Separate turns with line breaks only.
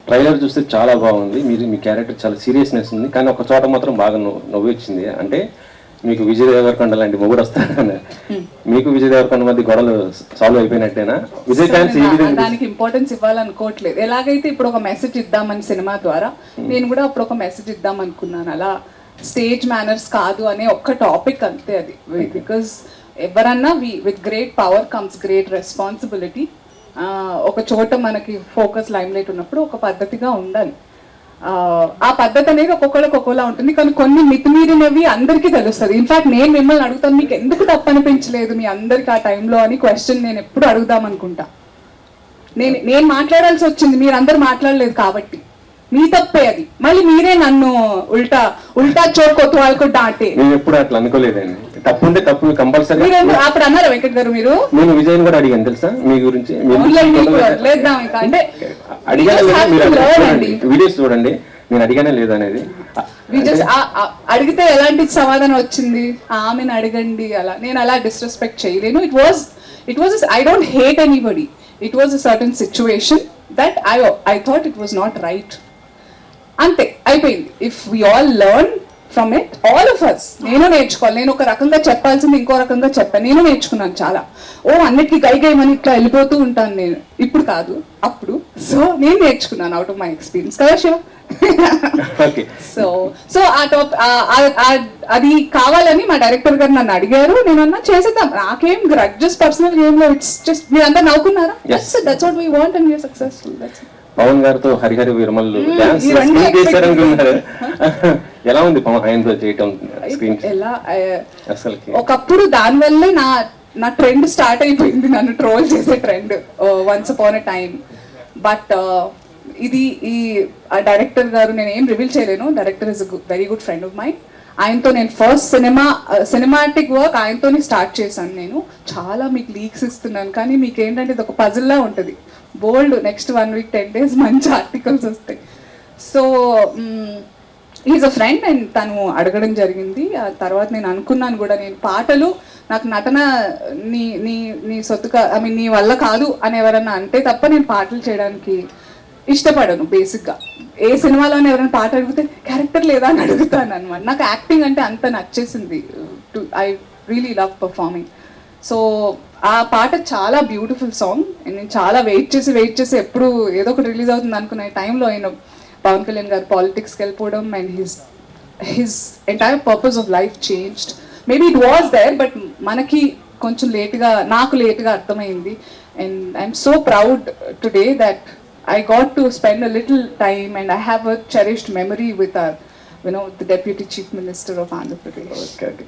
Trailer చూస్తే చాలా బాగుంది. మీ క్యారెక్టర్ చాలా సీరియస్నెస్ ఉంది, కానీ ఒక చోట మాత్రం బాగా నవ్వు వచ్చింది. అంటే మీకు విజయ్ దేవరకొండ లాంటి మొగుడు వస్తాడని, మీకు విజయ్ దేవరకొండ మధ్య గొడవలు సాల్వ్ అయిపోయినట్టేనా? విజయ్ ఫ్యాన్స్
దానికి ఇంపార్టెన్స్ ఇవ్వాలనుకోవట్లేదు. ఎలాగైతే ఇప్పుడు ఒక మెసేజ్ ఇద్దామని సినిమా ద్వారా నేను కూడా అప్పుడు ఒక మెసేజ్ ఇద్దాం అనుకున్నాను. అలా స్టేజ్ మేనర్స్ కాదు అనే ఒక్క టాపిక్ అంతే అది. బికాజ్ ఎవరన్నా with great power comes great responsibility. ఒక చోట మనకి ఫోకస్ లైమ్ లైట్ ఉన్నప్పుడు ఒక పద్ధతిగా ఉండాలి. ఆ పద్ధతి అనేది ఒక్కొక్కరికి ఒక్కోలా ఉంటుంది, కానీ కొన్ని మితిమీరినవి అందరికీ తెలుస్తుంది. ఇన్ఫాక్ట్ నేను మిమ్మల్ని అడుగుతాను, మీకు ఎందుకు తప్పనిపించలేదు మీ అందరికి ఆ టైంలో అని క్వశ్చన్ నేను ఎప్పుడు అడుగుదాం అనుకుంటా. నేను మాట్లాడాల్సి వచ్చింది, మీరు అందరు మాట్లాడలేదు కాబట్టి మీ తప్పే అది. మళ్ళీ మీరే నన్ను ఉల్టా చోట్ కొత్త డాంటే.
నేను ఎప్పుడు అట్లా అనుకోలేదండి. తప్పు ఉంటే తప్పు కంపల్సరీ.
అప్పుడు అన్నారు వెంకట్ గారు, మీరు
నేను విజయ్ కూడా అడిగాను తెలుసా మీ గురించి.
అంటే
అడిగానే వీడియోస్ చూడండి, నేను అడిగానే లేదు అనేది.
అడిగితే ఎలాంటి సమాధానం వచ్చింది? ఆమెను అడగండి అలా. నేను అలా డిస్రెస్పెక్ట్ చేయలేను. It was I don't hate anybody. It was a certain situation that I thought it was not right. అంతే, అయిపోయింది. If we all learn from it, all of us. నేను నేర్చుకోవాలి. నేను ఒక రకంగా చెప్పాల్సింది ఇంకో రకంగా చెప్పాను. నేను నేర్చుకున్నాను చాలా. అన్నిటికీ గైగైమని ఇట్లా వెళ్ళిపోతూ ఉంటాను నేను. ఇప్పుడు కాదు, అప్పుడు. సో నేను నేర్చుకున్నాను అవుట్ ఆఫ్ మై ఎక్స్పీరియన్స్ కదా శివ. సో అది కావాలని మా డైరెక్టర్ గారు నన్ను అడిగారు. నేను అన్నా చేసేద్దాం, నాకేం గ్రడ్జెస్ పర్సనల్ గేమ్ లో. ఇట్స్ జస్ట్ మీరు అందరు నవ్వుకున్నారా? That's what we want and we are successful. That's it.
Pawan గారితో హరిహరి విరమల్లు డాన్స్ చేశారనుకున్నారు. ఎలా ఉంది పవన్ ఆయనతో చేయటం స్క్రీన్? అసలు
ఒకప్పుడు దానివల్లే నా ట్రెండ్ స్టార్ట్ అయిపోయింది, నన్ను ట్రోల్ చేసే trend once upon a time. But ఈ డైరెక్టర్ గారు, నేను ఏం రివీల్ చేయలేను. Director is very good friend of mind. ఆయనతో నేను ఫస్ట్ సినిమాటిక్ వర్క్ ఆయనతోనే స్టార్ట్ చేశాను. నేను చాలా మీకు లీక్స్ ఇస్తున్నాను, కానీ మీకు ఏంటంటే ఇది ఒక పజిల్లా ఉంటుంది. బోల్డ్ నెక్స్ట్ 1 week 10 days మంచి ఆర్టికల్స్ వస్తాయి. So is a friend and తను అడగడం జరిగింది. ఆ తర్వాత నేను అనుకున్నాను కూడా, నేను పాటలు నాకు నటన నీ సొత్తుగా నీ వల్ల కాదు అని ఎవరన్నా అంటే తప్ప నేను పాటలు చేయడానికి ఇష్టపడను. బేసిక్గా ఏ సినిమాలోనే ఎవరైనా పాట అడిగితే క్యారెక్టర్ లేదా అని అడుగుతాను అనమాట. నాకు యాక్టింగ్ అంటే అంత నచ్చేసింది. I really love performing. So ఆ పాట చాలా బ్యూటిఫుల్ సాంగ్. నేను చాలా వెయిట్ చేసి ఎప్పుడు ఏదో ఒకటి రిలీజ్ అవుతుంది అనుకునే టైంలో ఆయన పవన్ కళ్యాణ్ గారు పాలిటిక్స్కి వెళ్ళిపోవడం and his entire purpose of life changed. Maybe it was there, but మనకి కొంచెం నాకు లేట్గా అర్థమైంది. And I'm so proud today that I got to spend a little time and I have a cherished memory with the Deputy Chief Minister of Andhra Pradesh.
Okay.